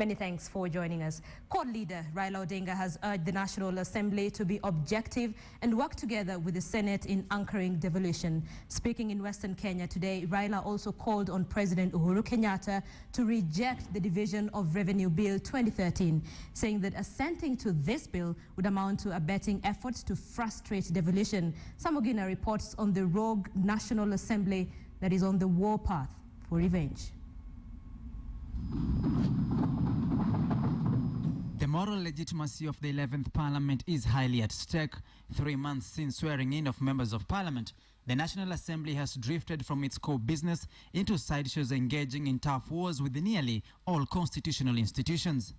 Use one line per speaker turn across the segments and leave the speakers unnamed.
Many thanks for joining us. Court leader Raila Odinga has urged the National Assembly to be objective and work together with the Senate in anchoring devolution. Speaking in Western Kenya today, Raila also called on President Uhuru Kenyatta to reject the Division of Revenue Bill 2013, saying that assenting to this bill would amount to abetting efforts to frustrate devolution. Samogina reports on the rogue National Assembly that is on the war path for revenge.
The moral legitimacy of the 11th Parliament is highly at stake. 3 months since swearing in of members of Parliament, the National Assembly has drifted from its core business into sideshows engaging in tough wars with nearly all constitutional institutions.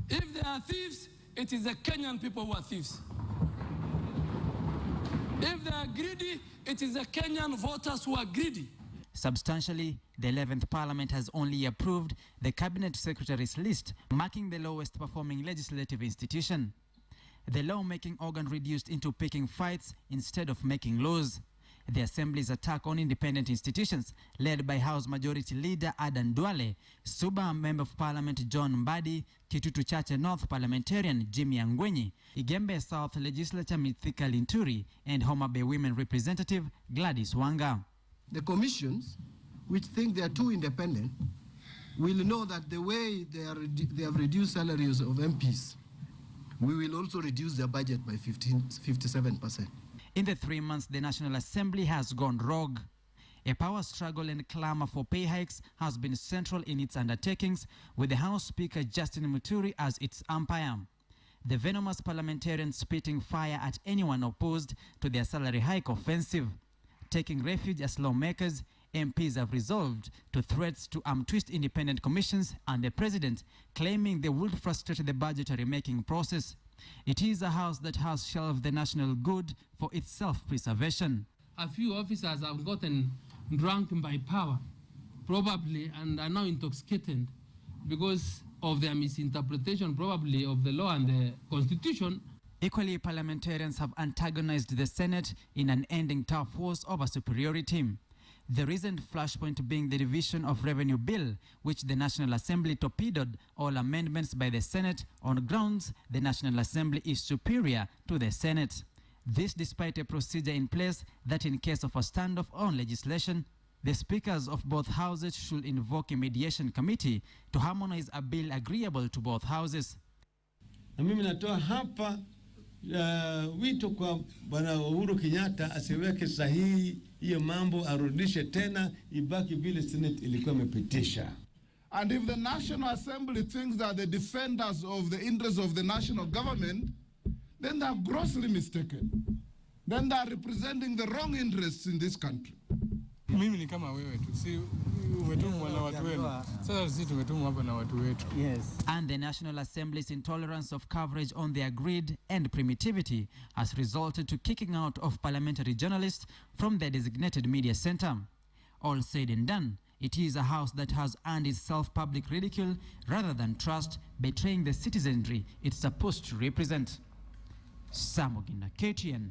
If there are thieves, it is the Kenyan people who are thieves. If they are greedy, it is the Kenyan voters who are greedy.
Substantially, the 11th Parliament has only approved the Cabinet Secretary's list, marking the lowest performing legislative institution. The lawmaking organ reduced into picking fights instead of making laws. The Assembly's attack on independent institutions, led by House Majority Leader Adan Duale, Suba Member of Parliament John Mbadi, Kitutu Chache North Parliamentarian Jimmy Angwenyi, Igembe South Legislature Mithika Linturi, and Homa Bay Women Representative Gladys Wanga.
The commissions, which think they are too independent, will know that the way they have reduced salaries of MPs, we will also reduce their budget by 57%.
In the 3 months, the National Assembly has gone rogue. A power struggle and clamor for pay hikes has been central in its undertakings, with the House Speaker Justin Muturi as its umpire. The venomous parliamentarians spitting fire at anyone opposed to their salary hike offensive. Taking refuge as lawmakers, MPs have resolved to threats to twist independent commissions and the president, claiming they would frustrate the budgetary making process. It is a house that has shelved the national good for its self-preservation.
A few officers have gotten drunk by power, probably, and are now intoxicated because of their misinterpretation, probably, of the law and the constitution.
Equally, parliamentarians have antagonized the Senate in unending tough wars over superiority. The recent flashpoint being the Division of Revenue Bill, which the National Assembly torpedoed all amendments by the Senate on grounds the National Assembly is superior to the Senate. This despite a procedure in place that in case of a standoff on legislation, the speakers of both houses should invoke a mediation committee to harmonize a bill agreeable to both houses.
Na mimi natoa hapa wito kwa Bwana Uhuru Kenyatta asiweke sahihi hiyo mambo, arudishe tena ibaki vile Senate ilikuwa imepitisha.
And if the National Assembly thinks that the defenders of the interests of the national government, then they are grossly mistaken. Then they are representing the wrong interests in this country.
Mimi ni kama wewe tu, si umetumwa na watu wenu. Sasa sisi tumetumwa hapa na watu wetu.
Yes. And the National Assembly's intolerance of coverage on their greed and primitivity has resulted to kicking out of parliamentary journalists from their designated media center. All said and done, it is a house that has earned itself public ridicule rather than trust, betraying the citizenry it's supposed to represent. Samogina, KTN.